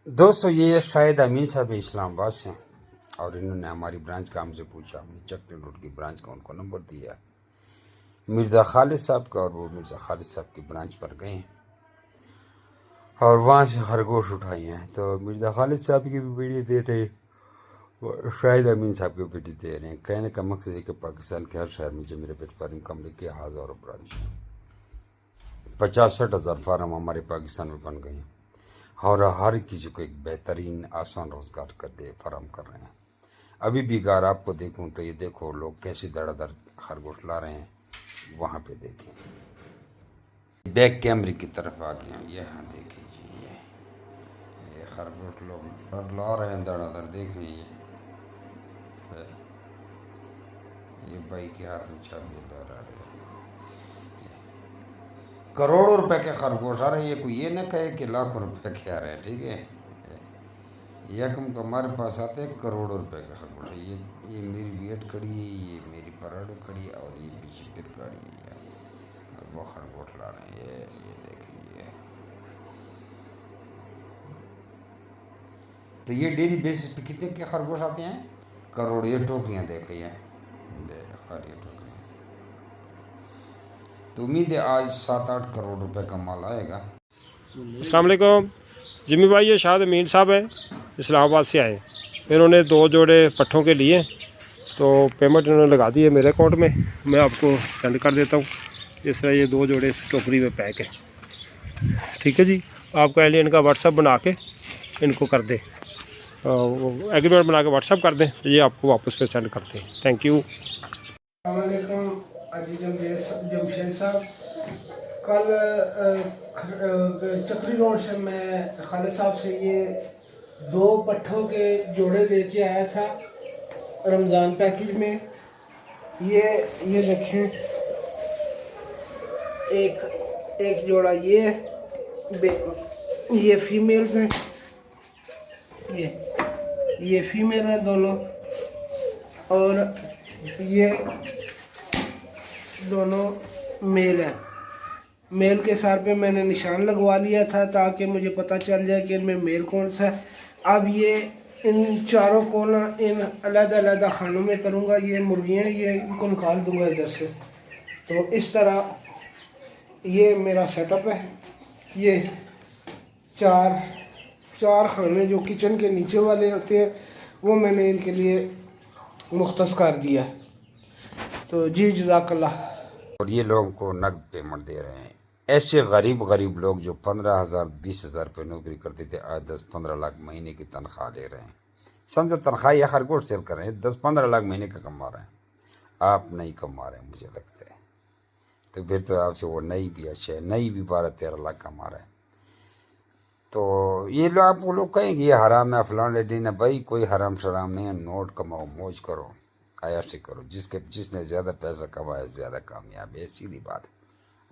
दोस्तों ये शायद अमीन साहब इस्लाम आबाद से हैं और इन्होंने हमारी ब्रांच का हमसे पूछा। हमने चकनी रोड की ब्रांच का उनको नंबर दिया मिर्ज़ा खालिद साहब का, और वो मिर्ज़ा खालिद साहब की ब्रांच पर गए हैं और वहाँ से खरगोश उठाए हैं। तो मिर्ज़ा खालिद साहब की भी वीडियो दे रहे हैं, शायद अमीन साहब की वीडियो दे रहे हैं। कहने का मकसद है कि पाकिस्तान के हर शहर में जो मेरे पेट फार्म कमरे के 1000 ब्रांच 50-60 हज़ार फार्म हमारे पाकिस्तान में बन गए हैं और हर किसी को एक बेहतरीन आसान रोज़गार करते फराम कर रहे हैं। अभी भी अगर आपको देखूं तो ये देखो लोग कैसे धड़ाधड़ खरगोश ला रहे हैं। वहाँ पे देखें, बैक कैमरे की तरफ आ गए हैं। यहाँ देखें जी, ये खरगोश लोग ला रहे हैं धड़ाधड़। देखें ये भाई के हाथ में चाबी ला रहे हैं। करोड़ों रुपए के खरगोश आ रहे हैं। ये कोई ये न कहे कि लाखों रुपए के आ रहे हैं, ठीक है। यकम को हमारे पास आते हैं करोड़ों रुपए का खरगोश। ये मेरी वेट खड़ी है, ये मेरी पराडो खड़ी है और ये पीछे फिर गाड़ी है और वो खरगोश ला रहे हैं। ये देखिए, तो ये डेली बेसिस पे कितने के खरगोश आते हैं? करोड़। ये टोकरियाँ देखिए, खाली टोकरियाँ। तो उम्मीद है आज 7-8 करोड़ रुपए का माल आएगा। अस्सलाम वालेकुम जिम्मी भाई, ये शायद अमीन साहब हैं, इस्लामाबाद से आए। इन्होंने 2 जोड़े पट्ठों के लिए तो पेमेंट इन्होंने लगा दी है मेरे अकाउंट में। मैं आपको सेंड कर देता हूँ। इस तरह ये 2 जोड़े इस टोकरी में पैक है, ठीक है जी। आपको पहले इनका व्हाट्सअप बना के इनको कर दें, एग्रीमेंट बना के व्हाट्सअप कर दें, तो ये आपको वापस पे सेंड करते हैं। Thank you. जमशेद साहब, कल चक्री रोड से मैं खालिद साहब से ये 2 पट्ठों के जोड़े लेके आया था रमज़ान पैकेज में। ये देखें, एक जोड़ा ये फीमेल्स हैं, ये फीमेल हैं दोनों, और ये दोनों मेल हैं। मेल के सर पे मैंने निशान लगवा लिया था ताकि मुझे पता चल जाए कि इनमें मेल कौन सा है। अब ये इन चारों को ना इन अलग-अलग खानों में करूँगा। ये मुर्गियाँ, ये इनको निकाल दूँगा इधर से। तो इस तरह ये मेरा सेटअप है। ये चार खाने जो किचन के नीचे वाले होते हैं वो मैंने इनके लिए मुख्तस कर दिया। तो जी जज़ाकल्लाह। और ये लोगों को नकद पेमेंट दे रहे हैं। ऐसे गरीब लोग जो 15,000-20,000 रुपये नौकरी करते थे, आज 10-15 लाख महीने की तनख्वाह ले रहे हैं। समझो तनख्वाह या खरगोश सेल कर रहे हैं, 10-15 लाख महीने का कमा रहे हैं। आप नहीं कमा रहे हैं मुझे लगता है। तो फिर तो आपसे वो नई भी अच्छा है, नई भी 12-13 लाख कमा रहे हैं। तो ये लोग आप वो लोग कहेंगे ये हराम है, फलान लेडी ने। भाई कोई हराम शराम नहीं है। नोट कमाओ, मौज करो, आयाशी करो। जिसने ज़्यादा पैसा कमाया ज़्यादा कामयाब है, सीधी बात है।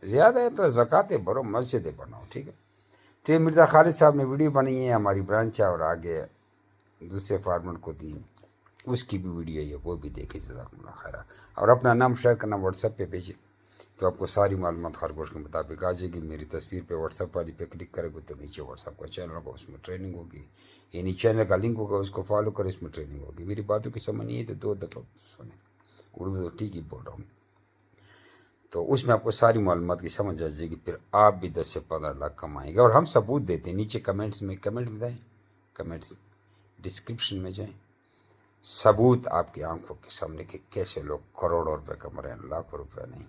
ज़्यादा है तो ज़कातें भरो, मस्जिदें बनाओ, ठीक है। तो ये मिर्ज़ा खालिद साहब ने वीडियो बनाई है, हमारी ब्रांच है और आगे दूसरे फार्मर को दी, उसकी भी वीडियो है, वो भी देखे। जज़ाकुमुल्लाह खैर। और अपना नाम शेयर करना, व्हाट्सएप पे भेजिए तो आपको सारी मालूमात खरगोश के मुताबिक आ जाएगी। मेरी तस्वीर पे व्हाट्सएप वाली पे क्लिक करेंगे तो नीचे व्हाट्सएप का चैनल होगा, उसमें ट्रेनिंग होगी। यानी चैनल का लिंक होगा, उसको फॉलो करें, इसमें ट्रेनिंग होगी। मेरी बातों की समझ नहीं है तो 2 दफ़ा सुने, उर्दू तो ठीक ही बोल रहा हूँ। तो उसमें आपको सारी मालूमात की समझ आ जाएगी। फिर आप भी 10 से 15 लाख कमाएंगे। और हम सबूत देते हैं। नीचे कमेंट में जाएँ, कमेंट्स डिस्क्रिप्शन में जाएँ, सबूत आपकी आंखों के सामने कि कैसे लोग करोड़ों रुपए कमा रहे हैं, लाखों रुपए नहीं।